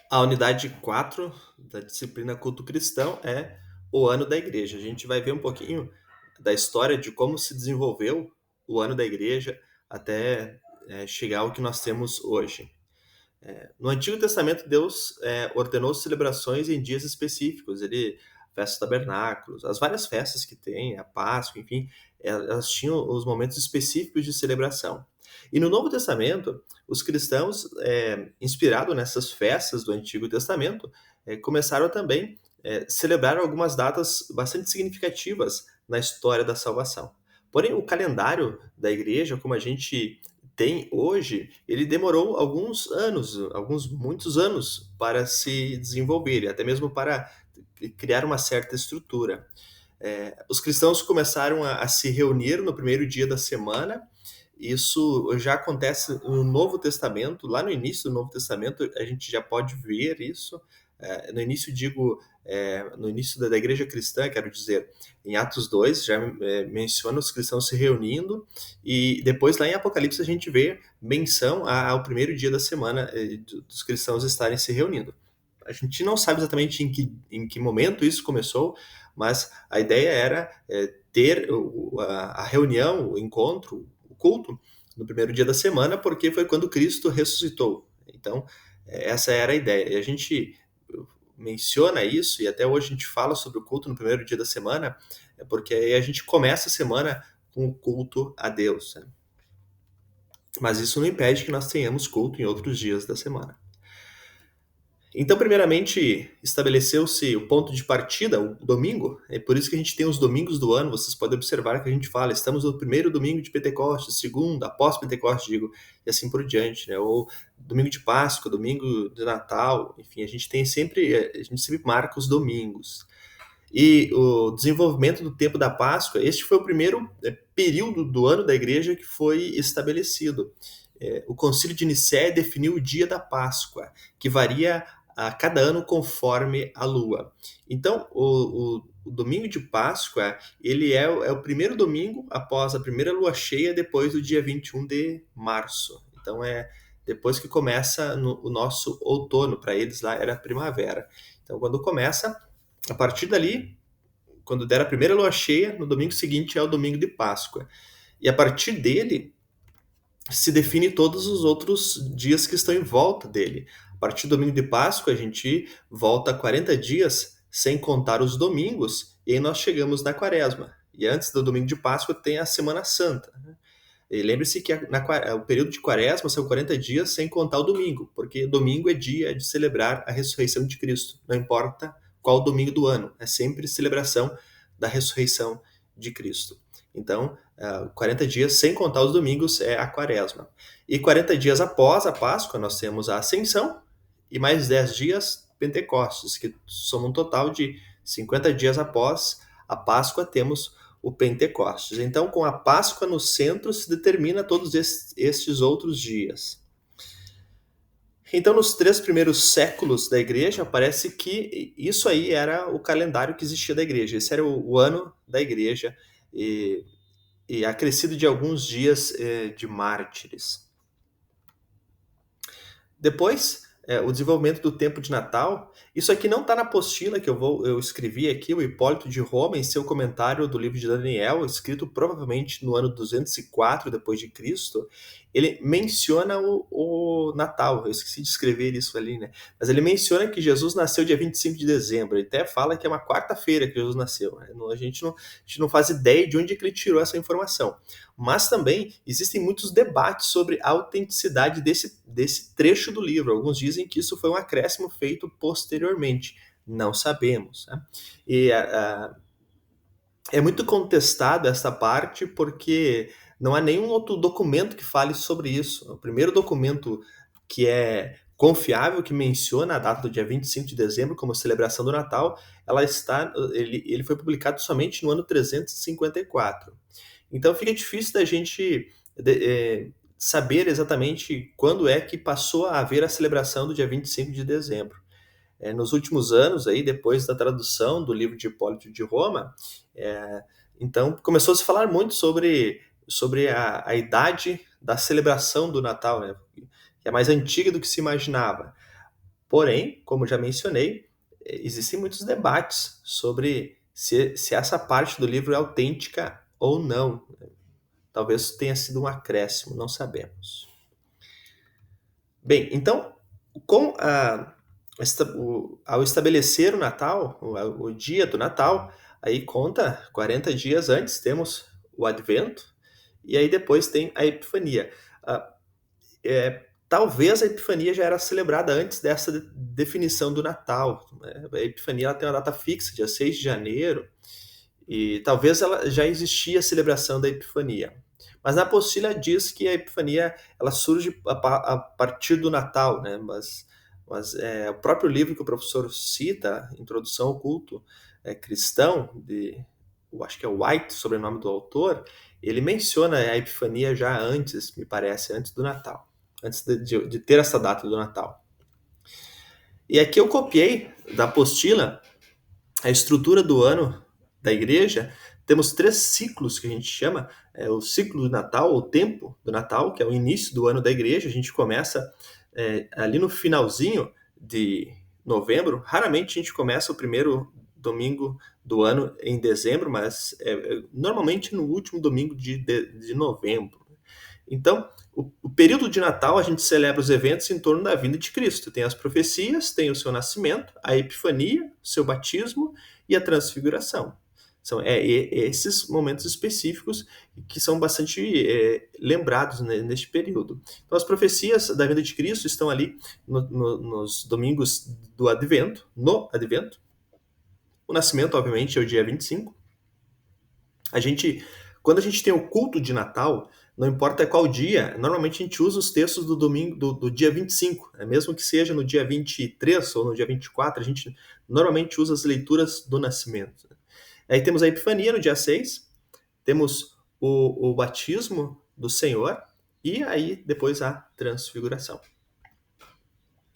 A unidade 4 da disciplina Culto Cristão é o ano da igreja. A gente vai ver um pouquinho da história de como se desenvolveu o ano da igreja até chegar ao que nós temos hoje. No Antigo Testamento, Deus ordenou celebrações em dias específicos. Festas tabernáculos, as várias festas que tem, a Páscoa, enfim, elas tinham os momentos específicos de celebração. E no Novo Testamento, os cristãos, inspirados nessas festas do Antigo Testamento, começaram também celebrar algumas datas bastante significativas na história da salvação. Porém, o calendário da igreja, como a gente tem hoje, ele demorou alguns anos, muitos anos para se desenvolver, e até mesmo para criar uma certa estrutura. Os cristãos começaram a se reunir no primeiro dia da semana. Isso já acontece no Novo Testamento, lá no início do Novo Testamento a gente já pode ver isso. No início, no início da igreja cristã, quero dizer, em Atos 2, já menciona os cristãos se reunindo, e depois lá em Apocalipse a gente vê menção ao primeiro dia da semana dos cristãos estarem se reunindo. A gente não sabe exatamente em que momento isso começou, mas a ideia era ter a reunião, o encontro, o culto, no primeiro dia da semana, porque foi quando Cristo ressuscitou. Então, essa era a ideia. E a gente menciona isso, e até hoje a gente fala sobre o culto no primeiro dia da semana, porque aí a gente começa a semana com o culto a Deus. Né? Mas isso não impede que nós tenhamos culto em outros dias da semana. Então, primeiramente, estabeleceu-se o ponto de partida, o domingo. É por isso que a gente tem os domingos do ano. Vocês podem observar que a gente fala, estamos no primeiro domingo de Pentecostes, segundo, após Pentecostes, digo, e assim por diante, né? Ou domingo de Páscoa, domingo de Natal, enfim, a gente sempre marca os domingos. E o desenvolvimento do tempo da Páscoa, este foi o primeiro período do ano da igreja que foi estabelecido. O Concílio de Nicéia definiu o dia da Páscoa, que varia a cada ano conforme a lua. Então, o domingo de Páscoa, ele é o primeiro domingo após a primeira lua cheia, depois do dia 21 de março. Então, depois que começa o nosso outono, para eles lá era primavera. Então, quando começa, a partir dali, quando der a primeira lua cheia, no domingo seguinte é o domingo de Páscoa. E a partir dele, se define todos os outros dias que estão em volta dele. A partir do domingo de Páscoa, a gente volta a 40 dias, sem contar os domingos, e aí nós chegamos na Quaresma. E antes do domingo de Páscoa tem a Semana Santa. Né? E lembre-se que o período de Quaresma são 40 dias sem contar o domingo, porque domingo é dia de celebrar a ressurreição de Cristo. Não importa qual domingo do ano, é sempre celebração da ressurreição de Cristo. Então, 40 dias, sem contar os domingos, é a Quaresma. E 40 dias após a Páscoa, nós temos a Ascensão, e mais 10 dias, Pentecostes, que somam um total de 50 dias após a Páscoa, temos o Pentecostes. Então, com a Páscoa no centro, se determina todos estes outros dias. Então, nos 3 primeiros séculos da igreja, parece que isso aí era o calendário que existia da igreja. Esse era o ano da igreja, e acrescido de alguns dias de mártires. Depois, o desenvolvimento do tempo de Natal. Isso aqui não está na apostila que eu escrevi aqui, o Hipólito de Roma, em seu comentário do livro de Daniel, escrito provavelmente no ano 204 depois de Cristo. Ele menciona o Natal. Eu esqueci de escrever isso ali, né? Mas ele menciona que Jesus nasceu dia 25 de dezembro. Ele até fala que é uma quarta-feira que Jesus nasceu. Né? A gente não faz ideia de onde que ele tirou essa informação. Mas também existem muitos debates sobre a autenticidade desse trecho do livro. Alguns dizem que isso foi um acréscimo feito posteriormente. Não sabemos. Né? E é muito contestado essa parte porque não há nenhum outro documento que fale sobre isso. O primeiro documento que é confiável, que menciona a data do dia 25 de dezembro como celebração do Natal, ele foi publicado somente no ano 354. Então fica difícil da gente saber exatamente quando é que passou a haver a celebração do dia 25 de dezembro. Nos últimos anos, aí, depois da tradução do livro de Hipólito de Roma, então começou a se falar muito sobre a idade da celebração do Natal, né, que é mais antiga do que se imaginava. Porém, como já mencionei, existem muitos debates sobre se essa parte do livro é autêntica ou não. Talvez tenha sido um acréscimo, não sabemos. Bem, então, com ao estabelecer o Natal, o dia do Natal, aí conta 40 dias antes, temos o Advento, e aí depois tem a Epifania. Ah, talvez a Epifania já era celebrada antes dessa definição do Natal, né? A Epifania ela tem uma data fixa, dia 6 de janeiro, e talvez ela já existia a celebração da Epifania. Mas na apostila diz que a Epifania ela surge a partir do Natal, né? Mas o próprio livro que o professor cita, Introdução ao Culto Cristão, eu acho que é White, sobrenome do autor, ele menciona a Epifania já antes, me parece, antes do Natal, antes de ter essa data do Natal. E aqui eu copiei da apostila a estrutura do ano da igreja. Temos 3 ciclos que a gente chama, o ciclo do Natal, o tempo do Natal, que é o início do ano da igreja. A gente começa ali no finalzinho de novembro. Raramente a gente começa o primeiro domingo do ano em dezembro, mas normalmente no último domingo de novembro. Então, o período de Natal, a gente celebra os eventos em torno da vinda de Cristo. Tem as profecias, tem o seu nascimento, a Epifania, o seu batismo e a transfiguração. São esses momentos específicos que são bastante lembrados neste período. Então, as profecias da vinda de Cristo estão ali nos domingos do Advento, no Advento. O nascimento, obviamente, é o dia 25. Quando a gente tem o culto de Natal, não importa qual dia, normalmente a gente usa os textos do domingo do dia 25, né? Mesmo que seja no dia 23 ou no dia 24, a gente normalmente usa as leituras do nascimento. Aí temos a Epifania no dia 6, temos o batismo do Senhor e aí depois a transfiguração.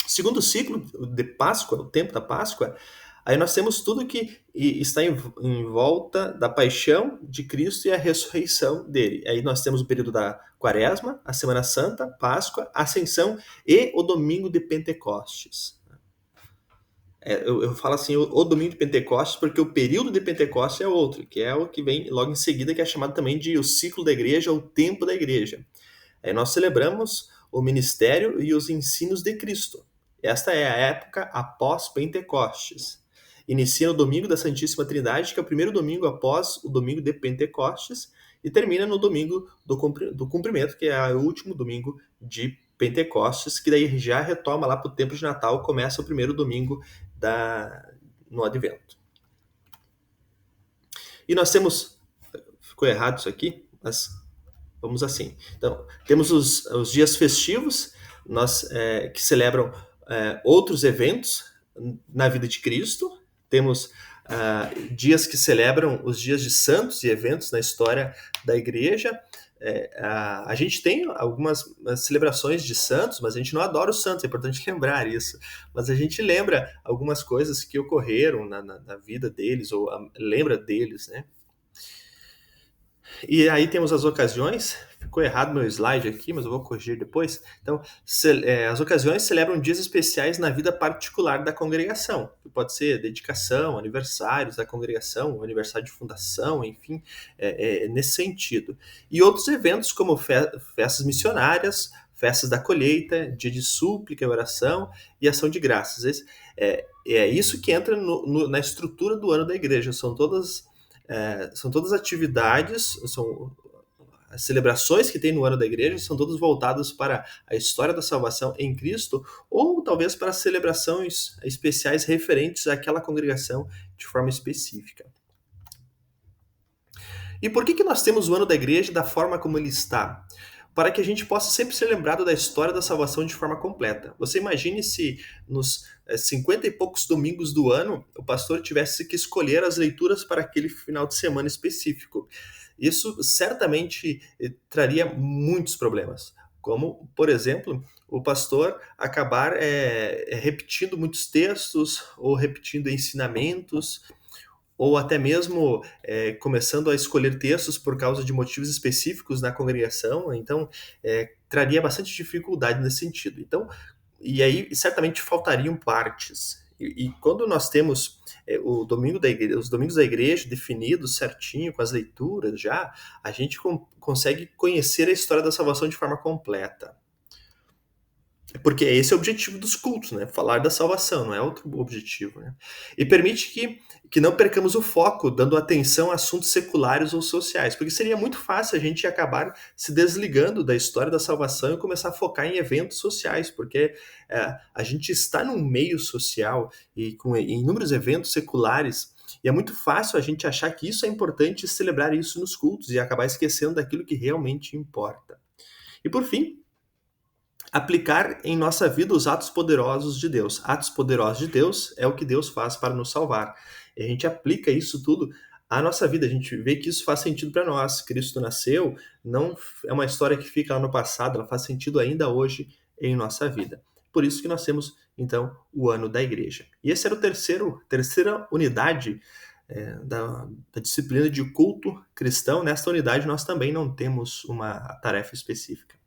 Segundo ciclo de Páscoa, o tempo da Páscoa, aí nós temos tudo que está em volta da paixão de Cristo e a ressurreição dele. Aí nós temos o período da Quaresma, a Semana Santa, Páscoa, Ascensão e o Domingo de Pentecostes. Eu falo assim, o Domingo de Pentecostes, porque o período de Pentecostes é outro, que é o que vem logo em seguida, que é chamado também de o ciclo da igreja, o tempo da igreja. Aí nós celebramos o ministério e os ensinos de Cristo. Esta é a época após Pentecostes. Inicia no domingo da Santíssima Trindade, que é o primeiro domingo após o domingo de Pentecostes, e termina no domingo do cumprimento, que é o último domingo de Pentecostes, que daí já retoma lá para o tempo de Natal, começa o primeiro domingo no Advento. E nós temos... Ficou errado isso aqui, mas vamos assim. Então, temos os dias festivos, que celebram outros eventos na vida de Cristo. Temos dias que celebram os dias de santos e eventos na história da igreja. A gente tem algumas celebrações de santos, mas a gente não adora os santos, é importante lembrar isso. Mas a gente lembra algumas coisas que ocorreram na vida deles, ou lembra deles, né? E aí temos as ocasiões, ficou errado meu slide aqui, mas eu vou corrigir depois. Então, as ocasiões celebram dias especiais na vida particular da congregação, que pode ser dedicação, aniversários da congregação, aniversário de fundação, enfim, nesse sentido. E outros eventos como festas missionárias, festas da colheita, dia de súplica, oração e ação de graças. É isso que entra na estrutura do ano da igreja, são todas atividades, são as celebrações que tem no ano da igreja, são todas voltadas para a história da salvação em Cristo, ou talvez para celebrações especiais referentes àquela congregação de forma específica. E por que nós temos o ano da igreja da forma como ele está? Para que a gente possa sempre ser lembrado da história da salvação de forma completa. Você imagine se nos 50 e poucos domingos do ano o pastor tivesse que escolher as leituras para aquele final de semana específico. Isso certamente traria muitos problemas, como, por exemplo, o pastor acabar repetindo muitos textos ou repetindo ensinamentos, ou até mesmo começando a escolher textos por causa de motivos específicos na congregação. Então, traria bastante dificuldade nesse sentido. Então, E aí certamente faltariam partes. E quando nós temos os domingos da igreja definidos certinho, com as leituras já, a gente consegue conhecer a história da salvação de forma completa. Porque esse é o objetivo dos cultos, né? Falar da salvação, não é outro objetivo, né? E permite que não percamos o foco, dando atenção a assuntos seculares ou sociais, porque seria muito fácil a gente acabar se desligando da história da salvação e começar a focar em eventos sociais, porque a gente está num meio social e com inúmeros eventos seculares, e é muito fácil a gente achar que isso é importante e celebrar isso nos cultos e acabar esquecendo daquilo que realmente importa. E por fim, aplicar em nossa vida os atos poderosos de Deus. Atos poderosos de Deus é o que Deus faz para nos salvar. E a gente aplica isso tudo à nossa vida, a gente vê que isso faz sentido para nós. Cristo nasceu, não é uma história que fica lá no passado, ela faz sentido ainda hoje em nossa vida. Por isso que nós temos, então, o ano da igreja. E esse era terceira unidade da disciplina de culto cristão. Nesta unidade nós também não temos uma tarefa específica.